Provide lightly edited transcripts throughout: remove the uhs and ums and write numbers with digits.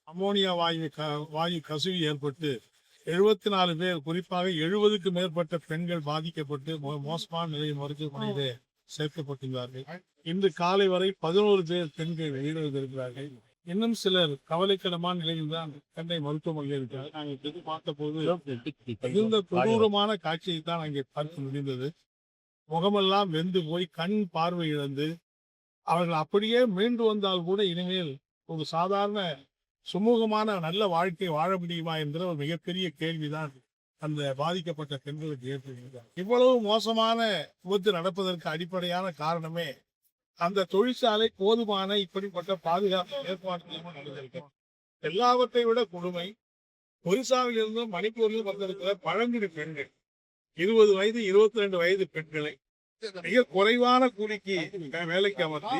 Ammonia வாயு கசிவு ஏற்பட்டு 74 பேர், குறிப்பாக 70க்கு மேற்பட்ட பெண்கள் பாதிக்கப்பட்டு மோசமான நிலை மருத்துவமனையிலே சேர்க்கப்பட்டுள்ளார்கள். இன்று காலை வரை 11 பேர் பெண்கள் உயிரிழந்திருக்கிறார்கள். இன்னும் சிலர் கவலைக்கிடமான நிலையில் தான் சென்னை மருத்துவமனையில் இருக்கிறார். நாங்கள் சென்று பார்த்தபோது மிகுந்த கொடூரமான காட்சியை தான் அங்கே பார்க்க முடிந்தது. முகமெல்லாம் வெந்து போய் கண் பார்வை இழந்து அவர்கள் அப்படியே மீண்டு வந்தால் கூட இனிமேல் ஒரு சாதாரண சுமூகமான நல்ல வாழ்க்கை வாழ முடியுமா என்கிற ஒரு மிகப்பெரிய கேள்விதான் அந்த பாதிக்கப்பட்ட பெண்களுக்கு ஏற்படுகிறது. இவ்வளவு மோசமான விபத்து நடப்பதற்கு அடிப்படையான காரணமே அந்த தொழிற்சாலை போதுமான இப்படிப்பட்ட பாதுகாப்பு ஏற்பாடுகளும் நடந்திருக்கும். எல்லாவற்றை விட கொடுமை, ஒரிசாவிலிருந்தும் மணிப்பூரிலும் வந்திருக்கிற பழங்குடி பெண்கள் 20 வயது 22 வயது பெண்களை மிக குறைவான கூலிக்கு வேலைக்கு அமர்த்தி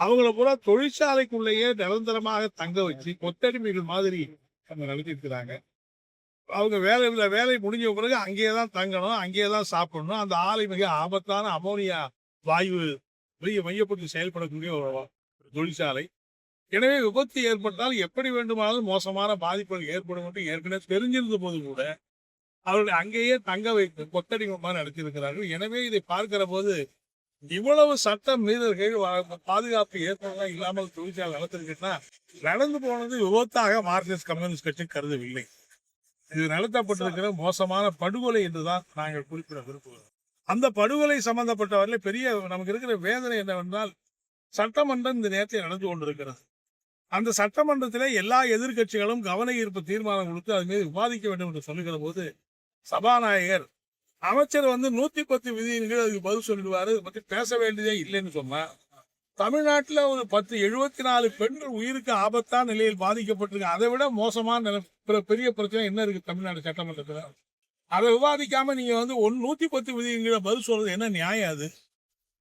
அவங்கள பூரா தொழிற்சாலைக்குள்ளேயே நிரந்தரமாக தங்க வச்சு கொத்தடிமைகள் மாதிரி அவங்க நடத்திருக்கிறாங்க. அவங்க வேலை முடிஞ்ச பிறகு அங்கேயேதான் தங்கணும், அங்கேயேதான் சாப்பிடணும். அந்த ஆலை மிக ஆபத்தான அமோனியா வாயு மையப்படுத்தி செயல்படக்கூடிய ஒரு தொழிற்சாலை. எனவே விபத்து ஏற்பட்டால் எப்படி வேண்டுமானாலும் மோசமான பாதிப்புகள் ஏற்படும் என்று ஏற்கனவே தெரிஞ்சிருந்த போது கூட அவர்களை அங்கேயே தங்க வைத்து கொத்தடிமை மாதிரி நடத்தியிருக்கிறார்கள். எனவே இதை பார்க்கிற போது இவ்வளவு சட்ட மீறல்கள் பாதுகாப்பு ஏற்படுவதாக இல்லாமல் தொழிற்சாலை நடத்திருக்குன்னா நடந்து போனது விபத்தாக மார்க்சிஸ்ட் கம்யூனிஸ்ட் கட்சி கருதவில்லை. இது நடத்தப்பட்டிருக்கிற மோசமான படுகொலை என்றுதான் நாங்கள் குறிப்பிட விரும்புகிறோம். அந்த படுகொலை சம்பந்தப்பட்டவர்களே பெரிய நமக்கு இருக்கிற வேதனை என்னவென்றால் சட்டமன்றம் இந்த நேரத்தில் நடந்து கொண்டிருக்கிறது. அந்த சட்டமன்றத்திலே எல்லா எதிர்கட்சிகளும் கவன ஈர்ப்பு தீர்மானம் கொடுத்து அது மீது விவாதிக்க வேண்டும் என்று சொல்லுகிற போது சபாநாயகர் அமைச்சர் 110 விதியின் கீழ் அதுக்கு பதில் சொல்லிடுவாரு, இதை பத்தி பேச வேண்டியதே இல்லைன்னு சொன்னா, தமிழ்நாட்டில் ஒரு 74 பெண்கள் உயிருக்கு ஆபத்தான நிலையில் பாதிக்கப்பட்டிருக்கு. அதை விட மோசமான பெரிய பிரச்சனை என்ன இருக்கு தமிழ்நாடு சட்டமன்றத்தில்? அதை விவாதிக்காம நீங்க 110 விதியின் கீழ பதில் சொல்றது என்ன நியாயம்? அது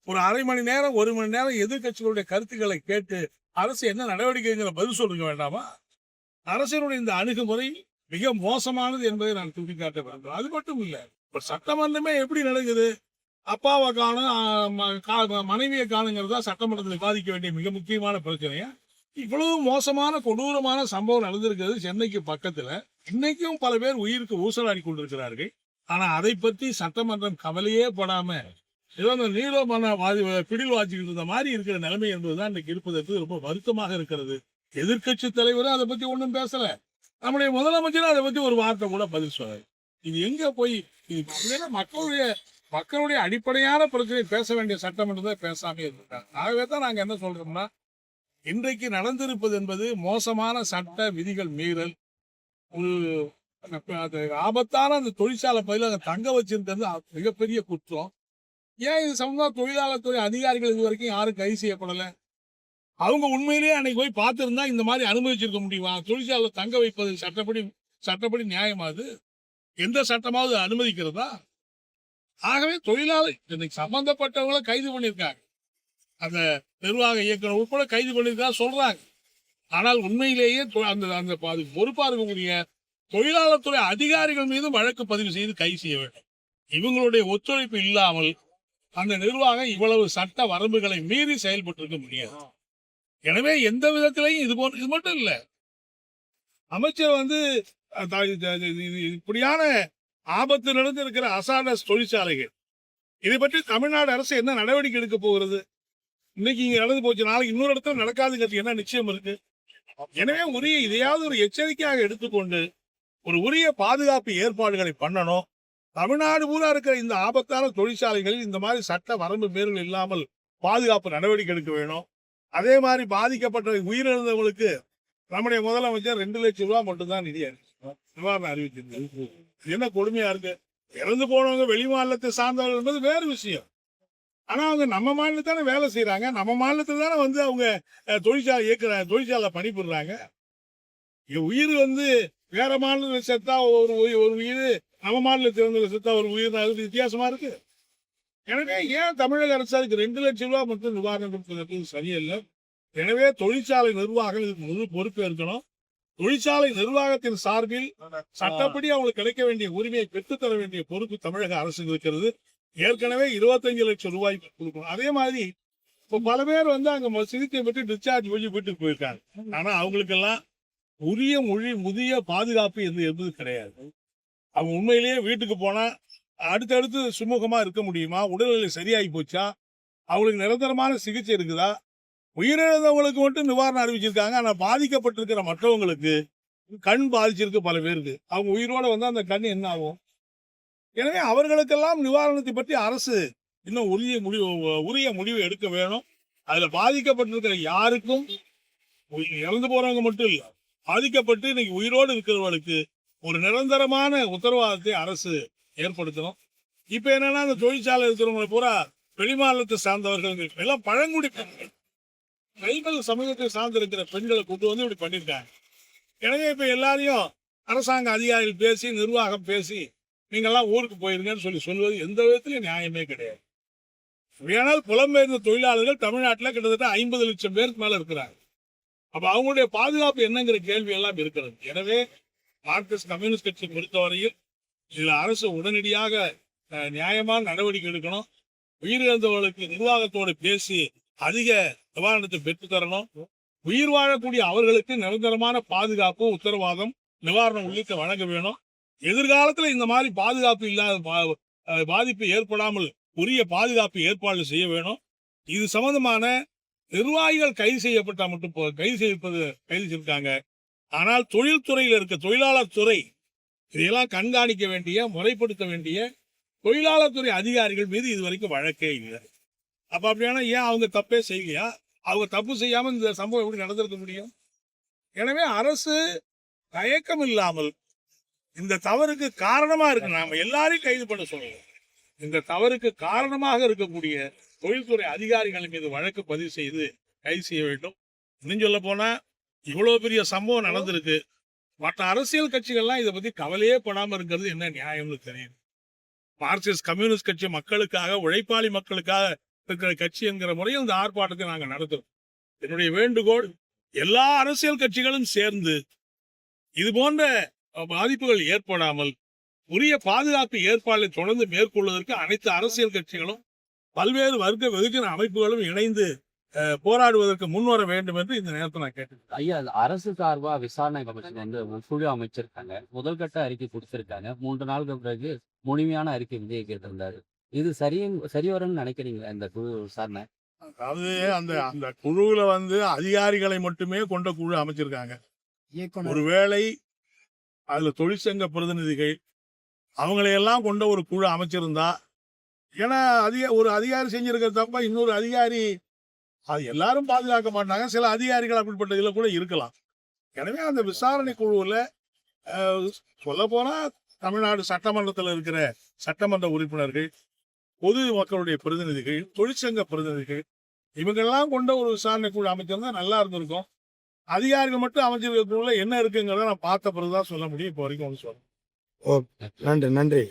ஒரு அரை மணி நேரம் 1 மணி நேரம் எதிர்கட்சிகளுடைய கருத்துக்களை கேட்டு அரசு என்ன நடவடிக்கைங்கிற பதில் சொல்லுங்க வேண்டாமா? அரசினுடைய இந்த அணுகுமுறை மிக மோசமானது என்பதை நான் சுட்டிக்காட்ட வேண்டும். அது மட்டும் இல்லை, இப்ப சட்டமன்றமே எப்படி நடக்குது? அப்பாவை காணும், மனைவியை காணுங்கிறதா சட்டமன்றத்தில் விவாதிக்க வேண்டிய மிக முக்கியமான பிரச்சனையா? இவ்வளவு மோசமான கொடூரமான சம்பவம் நடந்திருக்கிறது சென்னைக்கு பக்கத்துல. இன்னைக்கும் பல பேர் உயிருக்கு ஊசலாடி கொண்டிருக்கிறார்கள். ஆனா அதை பற்றி சட்டமன்றம் கவலையே படாம ஏதோ அந்த நீலமான பிடில் வாச்சிக்கிட்டு இருந்த மாதிரி இருக்கிற நிலைமை என்பதுதான் இன்னைக்கு இருப்பதற்கு ரொம்ப வருத்தமாக இருக்கிறது. எதிர்கட்சி தலைவரும் அதை பத்தி ஒன்றும் பேசல, நம்முடைய முதலமைச்சரும் அதை பத்தி ஒரு வார்த்தை கூட பதில் சொல்ல. இது எங்க போய் மக்களுடைய அடிப்படையான பிரச்சனை பேச வேண்டிய சட்டமன்றத்தை பேசாமே இருக்காங்க. ஆகவே தான் நாங்க என்ன சொல்றோம்னா, இன்றைக்கு நடந்திருப்பது என்பது மோசமான சட்ட விதிகள் மீறல். ஒரு ஆபத்தான அந்த தொழிற்சாலை பகுதியில் தங்க வச்சிருக்கிறது மிகப்பெரிய குற்றம். ஏன் இது சம்பந்தமா தொழிலாளர் துறை அதிகாரிகள் இது வரைக்கும் யாரும் கைது செய்யப்படல? அவங்க உண்மையிலேயே அன்னைக்கு போய் பார்த்திருந்தா இந்த மாதிரி அனுமதிச்சிருக்க முடியுமா? தொழிற்சாலை தங்க வைப்பது சட்டப்படி நியாயமாது? எந்த சட்டமாவது அனுமதிக்கிறதா? ஆகவே தொழிலாளர் இன்னைக்கு சம்பந்தப்பட்டவங்களை கைது பண்ணியிருக்காங்க, அந்த நிர்வாக இயக்குனர் உட்பட கைது பண்ணியிருக்கா சொல்றாங்க. ஆனால் உண்மையிலேயே அந்த பொறுப்பா இருக்கக்கூடிய தொழிலாளர் துறை அதிகாரிகள் மீது வழக்கு பதிவு செய்து கைது செய்ய வேண்டும். இவங்களுடைய ஒத்துழைப்பு இல்லாமல் அந்த நிர்வாகம் இவ்வளவு சட்ட வரம்புகளை மீறி செயல்பட்டு இருக்க முடியாது. எனவே எந்த விதத்திலையும் இது மட்டும் இல்ல, அமைச்சர் இப்படியான ஆபத்து நடந்து இருக்கிற அசாடஸ் தொழிற்சாலைகள், இதை பற்றி தமிழ்நாடு அரசு என்ன நடவடிக்கை எடுக்க போகிறது? இன்னைக்கு இங்க நடந்து போச்சு, நாளைக்கு இன்னொரு இடத்துல நடக்காதுங்கிறது என்ன நிச்சயம் இருக்கு? எனவே இதையாவது ஒரு எச்சரிக்கையாக எடுத்துக்கொண்டு ஒரு உரிய பாதுகாப்பு ஏற்பாடுகளை பண்ணணும். தமிழ்நாடு பூரா இருக்கிற இந்த ஆபத்தான தொழிற்சாலைகளில் இந்த மாதிரி சட்ட வரம்பு மீறல் இல்லாமல் பாதுகாப்பு நடவடிக்கை எடுக்க வேணும். அதே மாதிரி பாதிக்கப்பட்ட உயிரிழந்தவங்களுக்கு நம்முடைய முதலமைச்சர் 2 லட்சம் ரூபாய் மட்டும்தான் நிவாரணம் அறிவிச்சிருக்காரு. என்ன கொடுமையா இருக்கு? இறந்து போனவங்க வெளி மாநிலத்தை சார்ந்தவர்கள் என்பது வேறு விஷயம். ஆனா அவங்க நம்ம மாநிலத்தானே வேலை செய்யறாங்க, நம்ம மாநிலத்தில் தானே அவங்க தொழிற்சாலை பணிபுடுறாங்க. உயிர் வேற மாநிலத்தில் செத்தா ஒரு உயிர், நம்ம மாநிலத்தில் செத்தா ஒரு உயிர், அது வித்தியாசமா இருக்கு. எனவே ஏன் தமிழக அரசு அதுக்கு 2 லட்சம் ரூபாய் மட்டும் நிவாரணம் கொடுப்பதற்கு சரியல்ல. எனவே தொழிற்சாலை நிர்வாகம் இதுக்கு முழு பொறுப்பு இருக்கணும். தொழிற்சாலை நிர்வாகத்தின் சார்பில் சட்டப்படி அவங்களுக்கு கிடைக்க வேண்டிய உரிமையை பெற்றுத்தர வேண்டிய பொறுப்பு தமிழக அரசு இருக்கிறது. ஏற்கனவே 25 லட்சம் ரூபாய் கொடுக்கணும். அதே மாதிரி இப்போ பல பேர் அங்க சிகிச்சை பெற்று டிஸ்சார்ஜ் பண்ணி வீட்டுக்கு போயிருக்காங்க. ஆனா அவங்களுக்கெல்லாம் முதிய பாதுகாப்பு என்பது கிடையாது. அவங்க உண்மையிலேயே வீட்டுக்கு போனா அடுத்தடுத்து சுமூகமா இருக்க முடியுமா? உடல்நிலை சரியாகி போச்சா? அவங்களுக்கு நிரந்தரமான சிகிச்சை இருக்குதா? உயிரிழந்தவங்களுக்கு மட்டும் நிவாரணம் அறிவிச்சிருக்காங்க. ஆனா பாதிக்கப்பட்டிருக்கிற மற்றவங்களுக்கு கண் பாதிச்சிருக்கு பல பேருக்கு. அவங்க உயிரோட வந்தா அந்த கண் என்ன ஆகும்? எனவே அவர்களுக்கெல்லாம் நிவாரணத்தை பற்றி அரசு இன்னும் உரிய முடிவு எடுக்க வேணும். அதுல பாதிக்கப்பட்டிருக்கிற யாருக்கும் இறந்து போறவங்க மட்டும் இல்ல, பாதிக்கப்பட்டு இன்னைக்கு உயிரோடு இருக்கிறவர்களுக்கு ஒரு நிரந்தரமான உத்தரவாதத்தை அரசு ஏற்படுத்தணும். இப்ப என்னன்னா அந்த தொழிற்சாலை இருக்கிறவங்களை பூரா வெளிமாநிலத்தை சார்ந்தவர்கள் எல்லாம் பழங்குடி பெண்கள், ட்ரைபல் சமூகத்தை சார்ந்து இருக்கிற பெண்களை கொண்டு வந்து இப்படி பண்ணியிருக்காங்க. எனவே இப்ப எல்லாரையும் அரசாங்க அதிகாரிகள் பேசி, நிர்வாகம் பேசி, நீங்கெல்லாம் ஊருக்கு போயிருங்கன்னு சொல்லுவது எந்த விதத்திலும் நியாயமே கிடையாது. ஏனால் புலம்பெயர்ந்த தொழிலாளர்கள் தமிழ்நாட்டில் கிட்டத்தட்ட 50 லட்சம் பேருக்கு மேல இருக்கிறாங்க. அப்ப அவங்களுடைய பாதுகாப்பு என்னங்கிற கேள்வி எல்லாம் இருக்கிறது. எனவே மார்க்சிஸ்ட் கம்யூனிஸ்ட் கட்சி பொறுத்தவரையில் இதுல அரசு உடனடியாக நியாயமான நடவடிக்கை எடுக்கணும். உயிரிழந்தவர்களுக்கு நிர்வாகத்தோடு பேசி அதிக நிவாரணத்தை பெற்று தரணும். உயிர் வாழக்கூடிய அவர்களுக்கு நிரந்தரமான பாதுகாப்பு, உத்தரவாதம், நிவாரணம் உள்ளிட்ட வழங்க வேணும். எதிர்காலத்துல இந்த மாதிரி பாதுகாப்பு இல்லாத பாதிப்பு ஏற்படாமல் உரிய பாதுகாப்பு ஏற்பாடு செய்ய வேணும். இது சம்பந்தமான நிர்வாகிகள் கைது செய்யப்பட்டா மட்டும் கைது செய்திருக்காங்க. ஆனால் தொழில்துறையில் இருக்க தொழிலாளர் துறை இதையெல்லாம் கண்காணிக்க வேண்டிய, முறைப்படுத்த வேண்டிய தொழிலாளர் துறை அதிகாரிகள் மீது இதுவரைக்கும் வழக்கே இல்லை. அப்ப அப்படியான ஏன் அவங்க தப்பே செய்யலையா? அவங்க தப்பு செய்யாம இந்த சம்பவம் எப்படி நடந்திருக்க முடியும்? எனவே அரசு தயக்கம் இல்லாமல் இந்த தவறுக்கு காரணமா இருக்கு, நாம எல்லாரையும் கைது பண்ண சொல்லணும். இந்த தவறுக்கு காரணமாக இருக்கக்கூடிய தொழில்துறை அதிகாரிகள் மீது வழக்கு பதிவு செய்து கைது செய்ய வேண்டும். இன்னும் சொல்ல போனா இவ்வளவு பெரிய சம்பவம் நடந்திருக்கு. மற்ற அரசியல் கட்சிகள்லாம் இதை பத்தி கவலையே படாம இருக்கிறது என்ன நியாயம்னு தெரியும். மார்க்சிஸ்ட் கம்யூனிஸ்ட் கட்சி மக்களுக்காக, உழைப்பாளி மக்களுக்காக இருக்கிற கட்சி என்கிற முறையில் இந்த ஆர்ப்பாட்டத்தை நாங்கள் நடத்துறோம். என்னுடைய வேண்டுகோள், எல்லா அரசியல் கட்சிகளும் சேர்ந்து இது போன்ற பாதிப்புகள் ஏற்படாமல் உரிய பாதுகாப்பு ஏற்பாடுகளை தொடர்ந்து மேற்கொள்வதற்கு அனைத்து அரசியல் கட்சிகளும் பல்வேறு வர்க்க வெகுஜன அமைப்புகளும் இணைந்து போராடுவதற்கு முன்வர வேண்டும் என்று இந்த நேரத்தை நான் கேட்டேன். ஐயா, அரசு சார்பா விசாரணை கமிஷன் ஒரு குழு அமைச்சிருக்காங்க. முதல் கட்ட அறிக்கை கொடுத்திருக்காங்க. 3 நாளுக்கு பிறகு முழுமையான அறிக்கை விஜய் கேட்டிருந்தாரு. இது சரி வரும்னு நினைக்கிறீங்களா இந்த குழு விசாரணை? அதாவது அந்த குழுவுல அதிகாரிகளை மட்டுமே கொண்ட குழு அமைச்சிருக்காங்க. ஒருவேளை அதுல தொழிற்சங்க பிரதிநிதிகள் அவங்களையெல்லாம் கொண்ட ஒரு குழு அமைச்சிருந்தா, ஏன்னா ஒரு அதிகாரி செஞ்சிருக்கிற தப்ப இன்னொரு அதிகாரி அது எல்லாரும் பாதுகாக்க மாட்டாங்க. சில அதிகாரிகள் அப்படிப்பட்ட இதுல கூட இருக்கலாம். எனவே அந்த விசாரணை குழுவுல சொல்ல போனா தமிழ்நாடு சட்டமன்றத்தில் இருக்கிற சட்டமன்ற உறுப்பினர்கள், பொது மக்களுடைய பிரதிநிதிகள், தொழிற்சங்க பிரதிநிதிகள் இவங்கெல்லாம் கொண்ட ஒரு விசாரணை குழு அமைச்சிருந்தா நல்லா இருந்திருக்கும். அதிகாரிகள் மட்டும் அமைச்சிருக்கிறதுக்குள்ள என்ன இருக்குங்கிறத நான் பார்த்த பிறகுதான் சொல்ல முடியும். இப்போ வரைக்கும் ஒன்று சொல்றேன். ஓகே, நன்றி.